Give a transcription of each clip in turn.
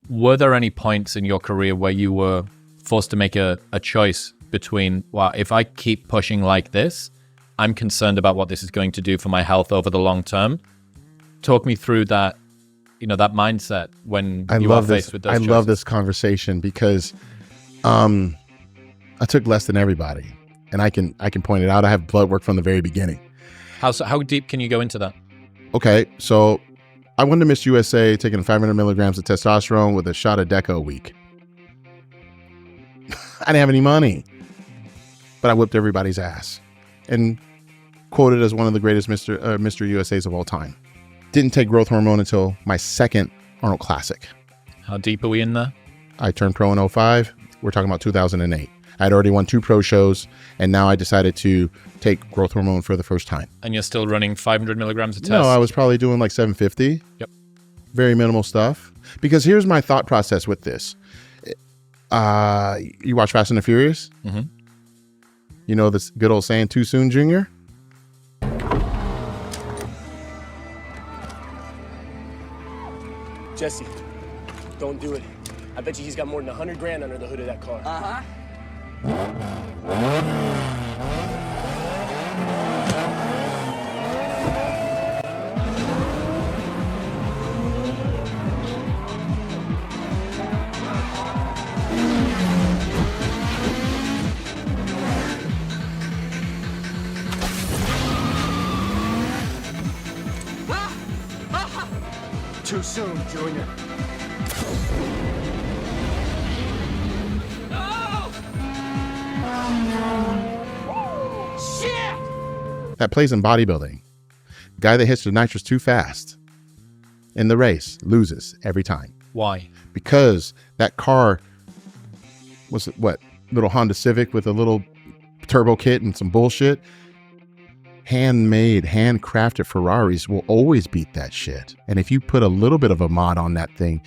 Were there any points in your career where you were forced to make a choice between, well, if I keep pushing like this, I'm concerned about what this is going to do for my health over the long term? Talk me through that, that mindset when you are faced with those choices. I love this conversation because I took less than everybody, and I can point it out. I have blood work from the very beginning. How deep can you go into that? Okay, so I won to Miss USA taking 500 milligrams of testosterone with a shot of Deca a week. I didn't have any money, but I whipped everybody's ass and quoted as one of the greatest Mr. USAs of all time. Didn't take growth hormone until my second Arnold Classic. How deep are we in there? I turned pro in 2005. We're talking about 2008. I had already won 2 pro shows, and now I decided to take growth hormone for the first time. And you're still running 500 milligrams of test? No, I was probably doing like 750. Yep. Very minimal stuff. Because here's my thought process with this. You watch Fast and the Furious? Mm-hmm. You know this good old saying, too soon, Junior? Jesse, don't do it. I bet you he's got more than 100 grand under the hood of that car. Uh-huh. Too soon, Junior. That plays in bodybuilding. Guy that hits the nitrous too fast in the race loses every time. Why? Because that car was what? Little Honda Civic with a little turbo kit and some bullshit. Handmade, handcrafted Ferraris will always beat that shit. And if you put a little bit of a mod on that thing,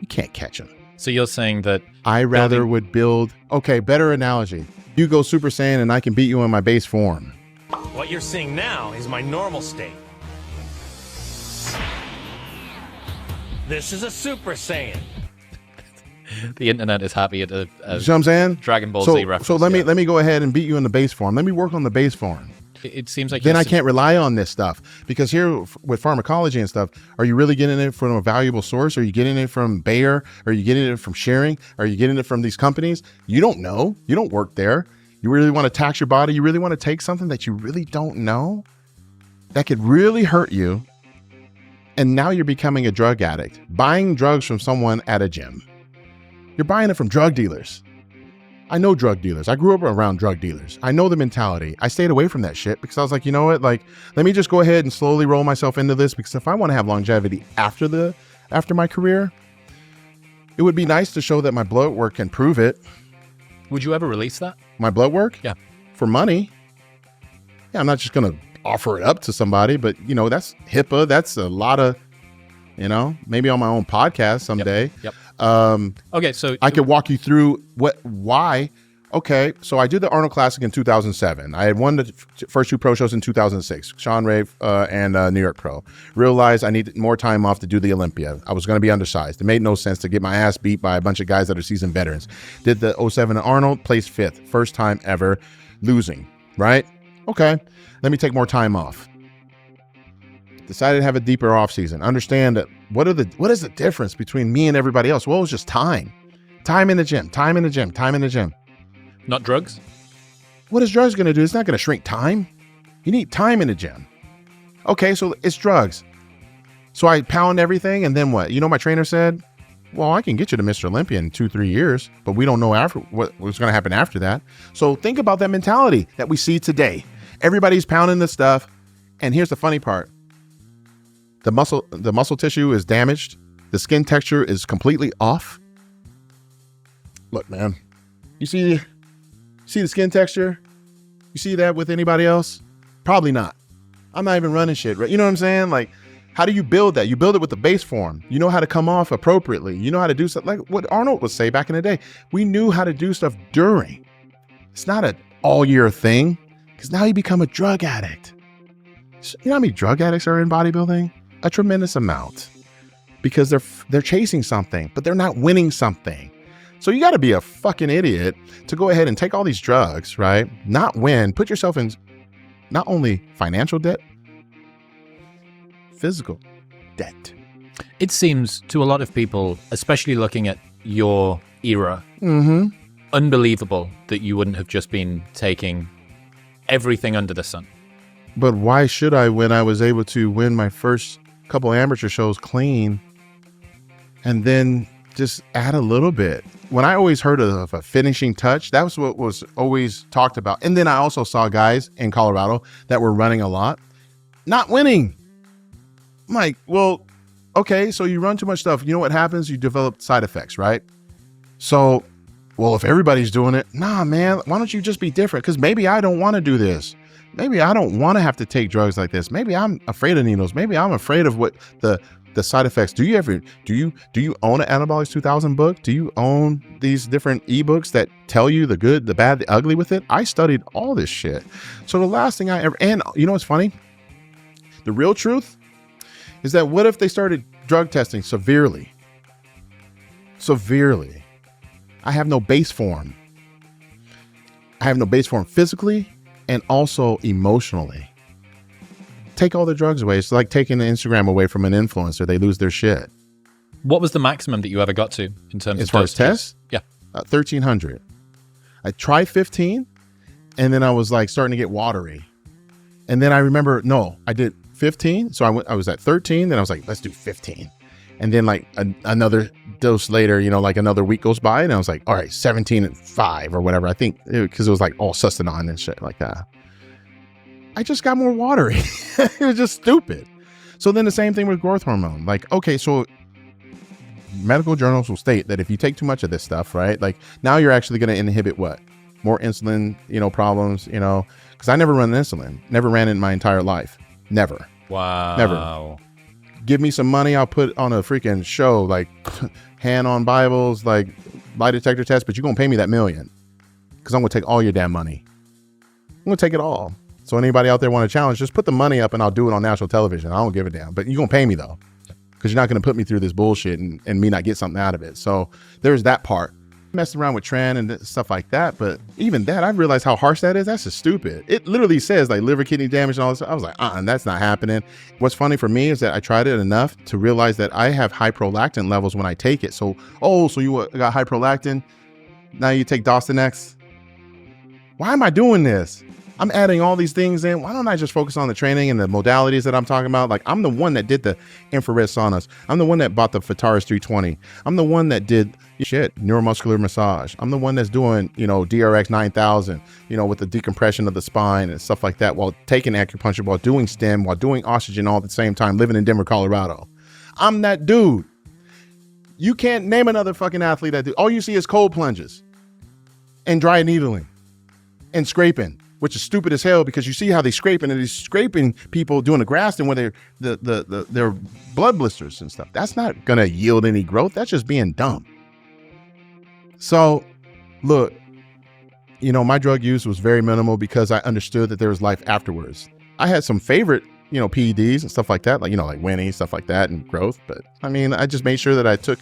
you can't catch them. So you're saying that I rather would build, okay, better analogy. You go Super Saiyan and I can beat you in my base form. What you're seeing now is my normal state. This is a Super Saiyan. the internet is happy at a You know what I'm saying? Dragon Ball Z reference. So let me go ahead and beat you in the base form. Let me work on the base form. It seems like then I can't rely on this stuff, because here with pharmacology and stuff, are you really getting it from a valuable source? Are you getting it from Bayer? Are you getting it from sharing? Are you getting it from these companies? You don't know. You don't work there. You really want to tax your body? You really want to take something that you really don't know that could really hurt you? And now you're becoming a drug addict, buying drugs from someone at a gym. You're buying it from drug dealers. I know drug dealers. I grew up around drug dealers. I know the mentality. I stayed away from that shit because I was like, you know what? Like, let me just go ahead and slowly roll myself into this, because if I want to have longevity after my career, it would be nice to show that my blood work can prove it. Would you ever release that? My blood work? Yeah. For money? Yeah, I'm not just going to offer it up to somebody, but that's HIPAA. That's a lot of, maybe on my own podcast someday. Yep. Okay, so I could walk you through why. Okay, so I did the Arnold Classic in 2007. I had won the first 2 pro shows in 2006, Sean Ray and New York Pro. Realized I needed more time off to do the Olympia. I was going to be undersized. It made no sense to get my ass beat by a bunch of guys that are seasoned veterans. Did the 07 Arnold, placed 5th, first time ever losing, right? Okay, let me take more time off. Decided to have a deeper off season. Understand that what is the difference between me and everybody else? Well, it was just time. Time in the gym, time in the gym, time in the gym. Not drugs? What is drugs going to do? It's not going to shrink time. You need time in the gym. Okay, so it's drugs. So I pound everything, and then what? My trainer said, well, I can get you to Mr. Olympia in 2-3 years, but we don't know what's going to happen after that. So think about that mentality that we see today. Everybody's pounding this stuff. And here's the funny part. The muscle tissue is damaged. The skin texture is completely off. Look, man, you see the skin texture? You see that with anybody else? Probably not. I'm not even running shit, right? You know what I'm saying? Like, how do you build that? You build it with the base form. You know how to come off appropriately. You know how to do stuff like what Arnold would say back in the day. We knew how to do stuff during. It's not an all year thing, because now you become a drug addict. You know how many drug addicts are in bodybuilding? A tremendous amount. because they're chasing something, but they're not winning something. So you got to be a fucking idiot to go ahead and take all these drugs, right? Not win, put yourself in not only financial debt, physical debt. It seems to a lot of people, especially looking at your era, unbelievable that you wouldn't have just been taking everything under the sun. But why should I, when I was able to win my first couple amateur shows clean and then just add a little bit? When I always heard of a finishing touch, that was what was always talked about. And then I also saw guys in Colorado that were running a lot, not winning. I'm like, well, okay, so you run too much stuff. You know what happens? You develop side effects, right? So, well, if everybody's doing it, nah, man, why don't you just be different? Because maybe I don't want to do this. Maybe I don't want to have to take drugs like this. Maybe I'm afraid of needles. Maybe I'm afraid of what the side effects. Do you own an Anabolics 2000 book? Do you own these different ebooks that tell you the good, the bad, the ugly with it? I studied all this shit. So the last thing and you know what's funny? The real truth is that what if they started drug testing severely? Severely. I have no base form. I have no base form physically and also emotionally. Take all the drugs away. It's like taking the Instagram away from an influencer. They lose their shit. What was the maximum that you ever got to in terms as of far as tests? Yeah. 1,300. I tried 15 and then I was like starting to get watery. And then I remember, no, I did 15. So I was at 13. Then I was like, let's do 15. And then like another dose later, you know, like another week goes by and I was like, all right, 17 and 5 or whatever. I think because it was like all sustanon and shit like that. I just got more watery. It was just stupid. So then the same thing with growth hormone. Like, okay, so medical journals will state that if you take too much of this stuff, right? Like now you're actually going to inhibit what? More insulin, you know, problems, you know, because I never run insulin, never ran it in my entire life. Never. Wow. Never. Give me some money, I'll put on a freaking show, like hand on Bibles, like lie detector test, but you're going to pay me that $1 million because I'm going to take all your damn money. I'm going to take it all. So anybody out there want to challenge, just put the money up and I'll do it on national television. I don't give a damn, but you're going to pay me though, because you're not going to put me through this bullshit and me not get something out of it. So there's that part. Messing around with tren and stuff like that, but even that, I realized how harsh that is. That's just stupid. It literally says like liver, kidney damage and all this. I was like, that's not happening. What's funny for me is that I tried it enough to realize that I have high prolactin levels when I take it. So you got high prolactin, now you take Dostanex. Why am I doing this? I'm adding all these things in. Why don't I just focus on the training and the modalities that I'm talking about? Like I'm the one that did the infrared saunas. I'm the one that bought the Fataris 320. I'm the one that did neuromuscular massage. I'm the one that's doing, you know, DRX 9000, you know, with the decompression of the spine and stuff like that while taking acupuncture, while doing stem, while doing oxygen all at the same time, living in Denver, Colorado. I'm that dude. You can't name another fucking athlete that do. All you see is cold plunges and dry needling and scraping, which is stupid as hell because you see how they scraping and they're scraping people doing the Graston where their blood blisters and stuff. That's not going to yield any growth. That's just being dumb. So look, you know, my drug use was very minimal because I understood that there was life afterwards. I had some favorite, you know, PEDs and stuff like that, like, you know, like Winnie, stuff like that and growth. But I mean, I just made sure that I took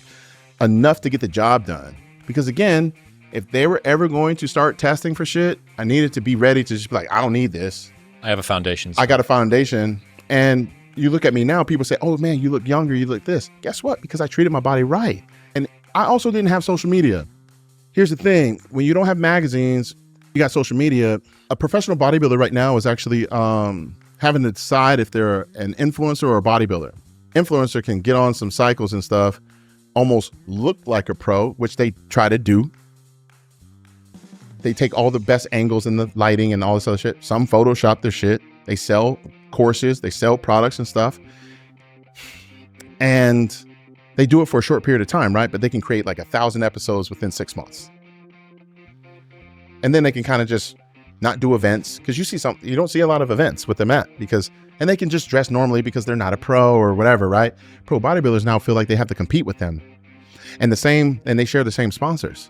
enough to get the job done because again, if they were ever going to start testing for shit, I needed to be ready to just be like, I don't need this. I have a foundation. I got a foundation. And you look at me now, people say, oh man, you look younger, you look this. Guess what? Because I treated my body right. And I also didn't have social media. Here's the thing. When you don't have magazines, you got social media. A professional bodybuilder right now is actually having to decide if they're an influencer or a bodybuilder. Influencer can get on some cycles and stuff, almost look like a pro, which they try to do. They take all the best angles and the lighting and all this other shit. Some Photoshop their shit. They sell courses, they sell products and stuff. And they do it for a short period of time, right? But they can create like 1,000 episodes within 6 months. And then they can kind of just not do events because you don't see a lot of events with them and they can just dress normally because they're not a pro or whatever, right? Pro bodybuilders now feel like they have to compete with them. And they share the same sponsors.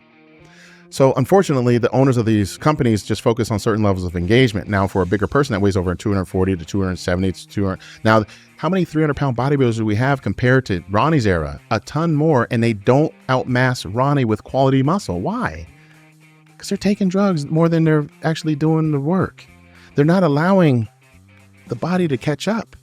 So unfortunately, the owners of these companies just focus on certain levels of engagement. Now, for a bigger person that weighs over 240 to 270 to 200. Now, how many 300-pound bodybuilders do we have compared to Ronnie's era? A ton more, and they don't outmass Ronnie with quality muscle. Why? Because they're taking drugs more than they're actually doing the work. They're not allowing the body to catch up.